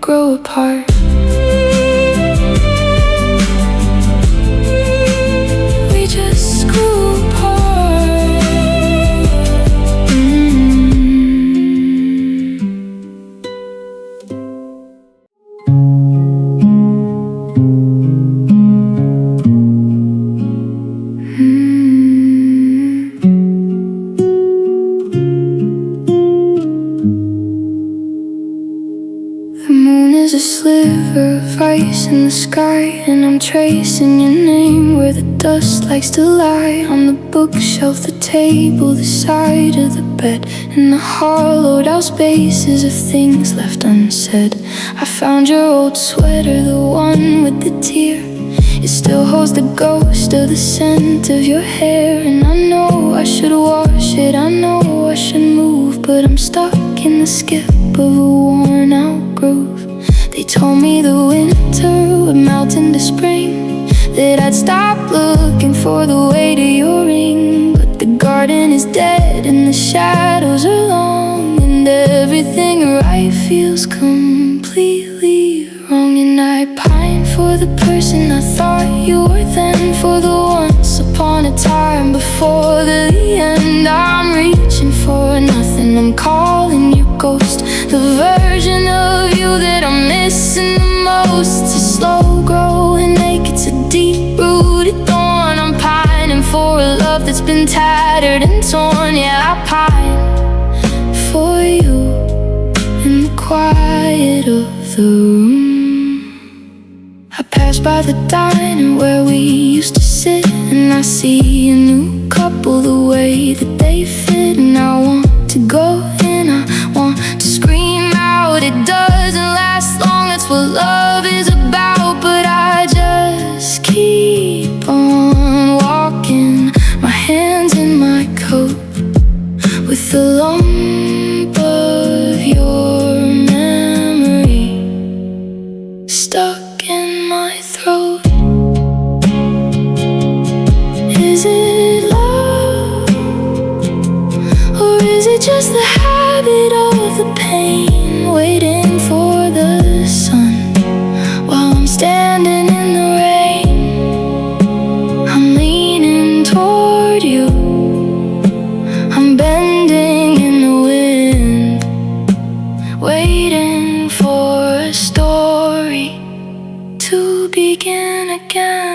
Grow apart. We just grew apart. The moon is a sliver of ice in the sky, and I'm tracing your name where the dust likes to lie. On the bookshelf, the table, the side of the bed, and the hollowed out spaces of things left unsaid. I found your old sweater, the one with the tear. It still holds the ghost of the scent of your hair. And I know I should wash it, I know I should move, but I'm stuck in the skip of a worn out groove. They told me the winter would melt into spring, that I'd stop looking for the way to your ring. But the garden is dead and the shadows are long, and everything right feels completely wrong. And I pine for the person I thought you were then, for the once upon a time before the end. I'm reaching for nothing, I'm calling you ghost, the version of you that I'm missing the most. It's a slow growing ache, it's a deep rooted thorn. I'm pining for a love that's been tattered and torn. Yeah, I pine for you in the quiet of the room. I pass by the diner where we used to sit, and I see a new couple, the way that they fit. And I want to go in, I want to scream out. It doesn't last long, that's what love is about. But I just keep on walking, my hands in my coat, with the lump of your memory stuck in my throat. Is it love, or is it just the habit of the pain, waiting for the sun while I'm standing in the rain? I'm leaning toward you, I'm bending in the wind, waiting for a story to begin again.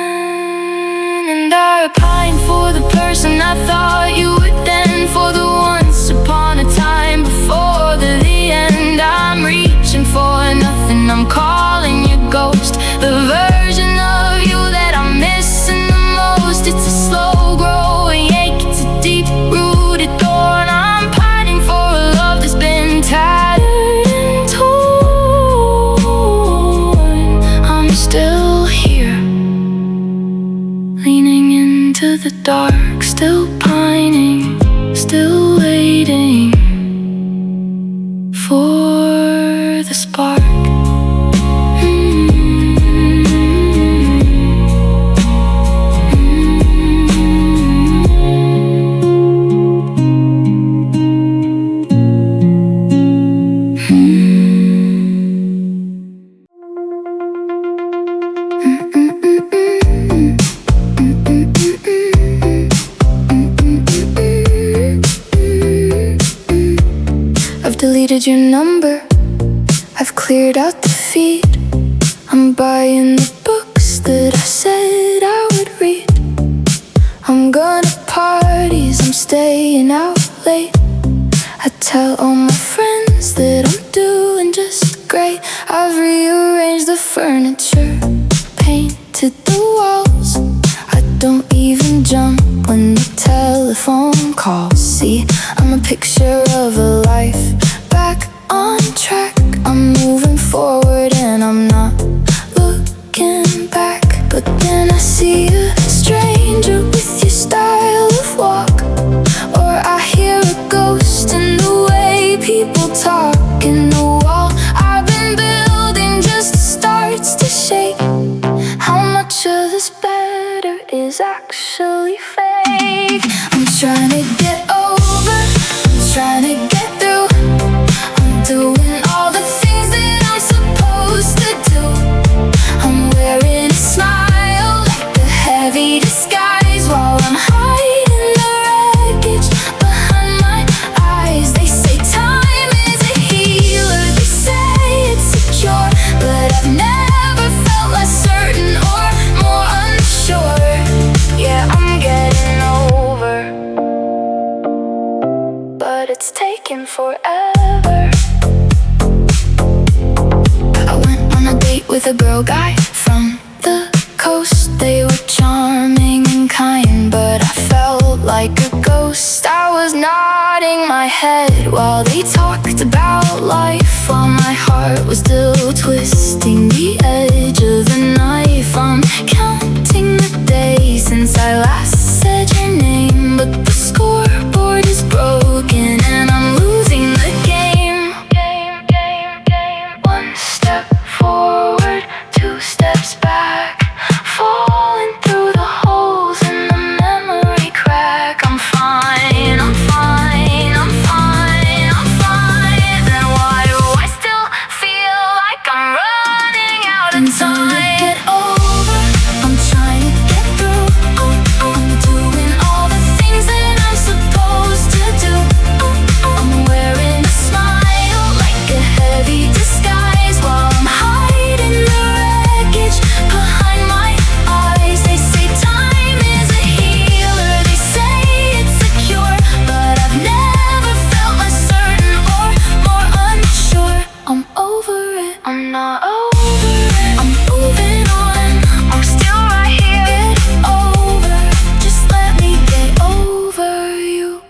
And I pine for the person I thought you were then, for the once upon a time before the end. I'm reaching for nothing, I'm calling you ghost, the version of you that I'm missing the most. It's a slow growing ache, it's a deep rooted thorn. I'm pining for a love that's been tattered and torn. I'm still here, leaning into the dark, still pining, still waiting for the spark. Deleted your number, I've cleared out the feed. I'm buying the books that I said I would read. I'm going to parties, I'm staying out late. I tell all my friends that I'm doing just great. I've rearranged the furniture, painted the walls. I don't even jump when the telephone calls. See, I'm a picture of a life back on track. I'm moving forward and I'm not looking back. But then I see a stranger with your style of walk, or I hear a ghost in the way people talk. In the wall I've been building just starts to shake. How much of this better is actually fake? I'm trying to get over, I'm trying to get through. I'm doing all the things that I'm supposed to do. I'm wearing a smile like a heavy disguise, while I'm hiding the wreckage behind my eyes. They say time is a healer, they say it's secure, but I've never felt less certain or more unsure. Yeah, I'm getting over, but it's taken forever. I went on a date with a girl guy from the coast. They were charming and kind, but I felt like a ghost. I was nodding my head while they talked about life, while my heart was still twisting the edge of a knife. I'm counting the days since I last said your name, but the scoreboard is broken and I'm losing the game. One step forward, two steps back, falling through the holes in the memory crack. I'm fine, I'm fine, I'm fine, I'm fine. Then why do I still feel like I'm running out of time? Get over, I'm trying to get through. I'm doing all the things that I'm supposed to do. I'm wearing a smile like a heavy disguise, while I'm hiding the wreckage behind my eyes. They say time is a healer, they say it's secure, but I've never felt less certain or more unsure. I'm over it, I'm not over it. I'm moving on, I'm still right here. Get over, just let me get over you.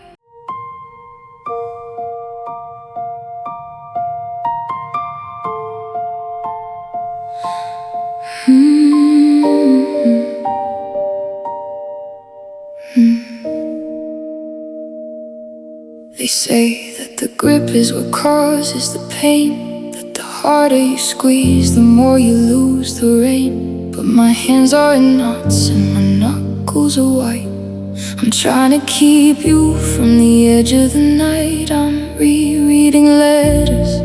They say that the grip is what causes the pain, that the harder you squeeze, the more you lose the rain. But my hands are in knots and my knuckles are white. I'm trying to keep you from the edge of the night. I'm rereading letters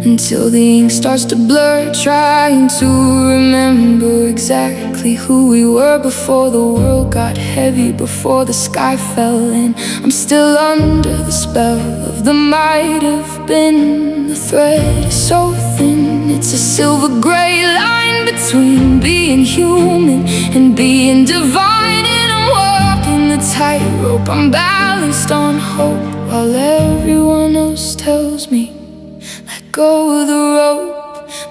until the ink starts to blur, trying to remember exactly who we were before the world got heavy, before the sky fell in. I'm still under the spell of the might have been. The thread is so thin, it's a silver gray line between being human and being divine. And I'm walking the tightrope, I'm balanced on hope, while everyone else tells me let go of the rope.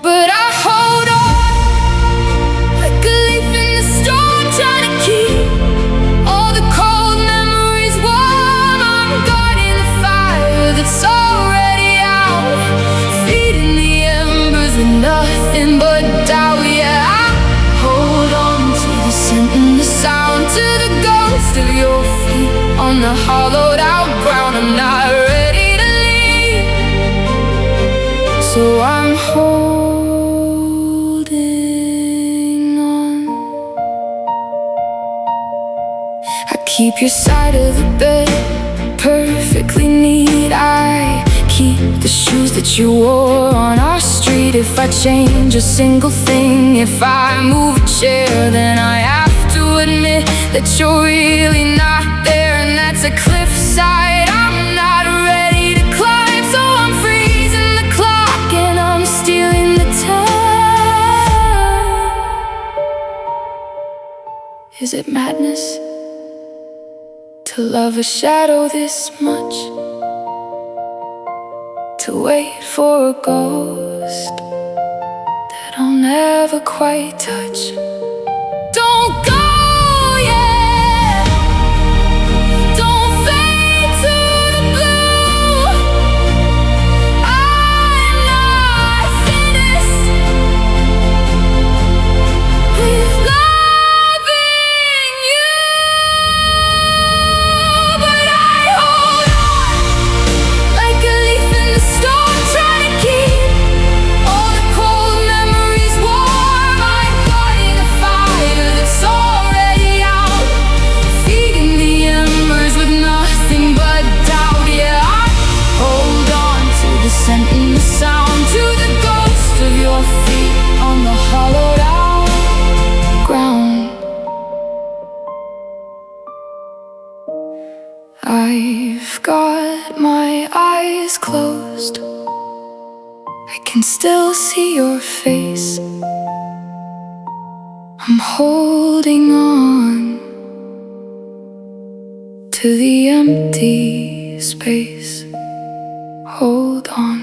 But I hold on like a leaf in the storm, trying to keep all the cold memories warm. I'm guarding the fire that's already out, feeding the embers with nothing but doubt. Yeah, I hold on to the scent and the sound, to the ghost of your feet on the hollowed out ground. I'm not ready to leave, so I'm holding on. I keep your side of the bed perfectly neat. I keep the shoes that you wore on our street. If I change a single thing, if I move a chair, then I have to admit that you're really not there. And that's a cliffside I'm not ready to climb, so I'm freezing the clock and I'm stealing the time. Is it madness to love a shadow this much? much to wait for a ghost that I'll never quite touch. Don't go, yeah. Don't fade to the blue. I'm not finished with loving you, but I hold on like a leaf in the storm, trying to keep all the cold memories warm. I'm fighting a fire that's already out, feeding the embers with nothing but doubt. Yeah, I hold on to the scent and the sound, to the ghost of your feet on the hollowed out ground. I've got my eyes closed, I can still see your face. I'm holding on to the empty space. Hold on.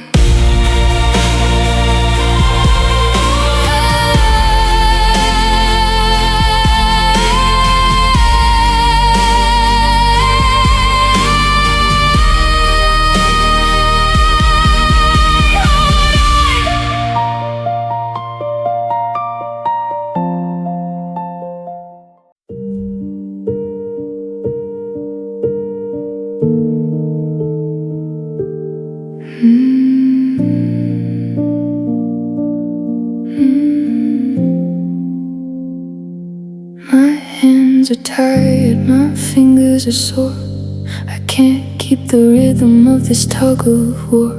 My hands are tired, my fingers are sore. I can't keep the rhythm of this tug of war.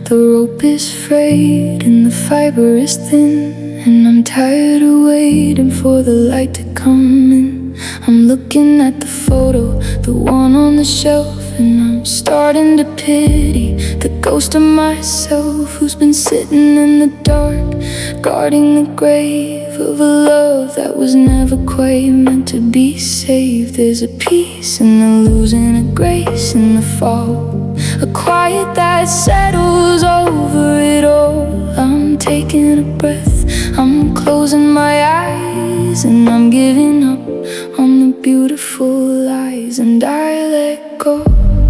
The rope is frayed and the fiber is thin, and I'm tired of waiting for the light to come in. I'm looking at the photo, the one on the shelf, and I'm starting to pity the ghost of myself who's been sitting in the dark, guarding the grave of a love that was never quite meant to be saved. There's a peace in the losing, a grace in the fall, a quiet that settles over it all. I'm taking a breath, I'm closing my eyes, and I'm giving up on the beautiful lies. And I let go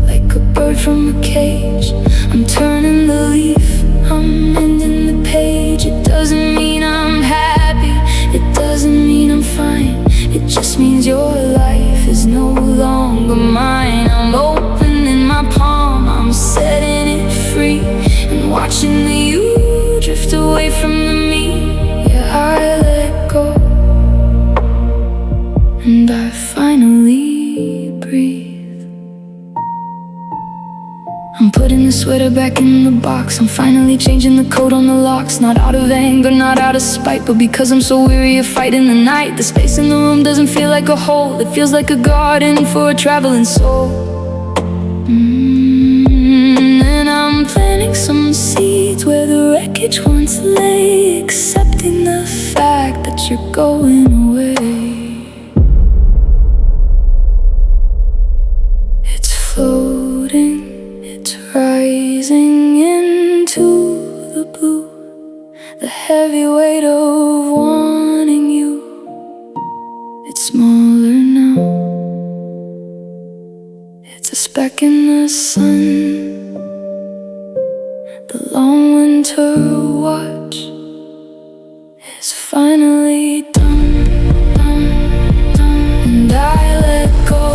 like a bird from a cage. I'm turning the leaf, I'm ending the page. It doesn't mean I'm happy, it doesn't mean I'm fine. It just means your life is no longer mine. I'm opening my palm, I'm setting it free, and watching the you drift away from the me. Yeah, I let go, and I finally breathe. I'm putting the sweater back in the box, I'm finally changing the code on the locks. Not out of anger, not out of spite, but because I'm so weary of fighting the night. The space in the room doesn't feel like a hole, it feels like a garden for a traveling soul. And I'm planting some seeds where the wreckage once lay, accepting the fact that you're going away. It's floating, it's rising into the blue, the heavy weight of wanting you. It's smaller now, it's a speck in the sun. The long winter watch is finally done, and I let go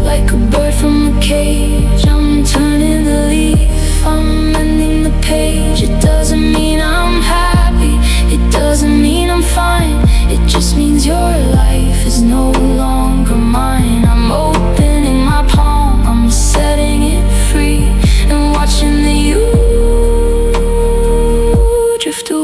like a bird from a cage. I'm turning the leaf, I'm ending the page. It doesn't mean I'm happy, it doesn't mean I'm fine. It just means your life is no longer mine. I'm opening my palm, I'm setting it free, and watching the you drift away.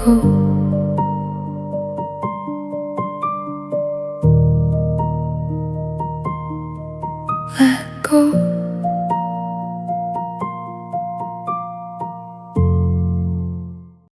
go. Let go.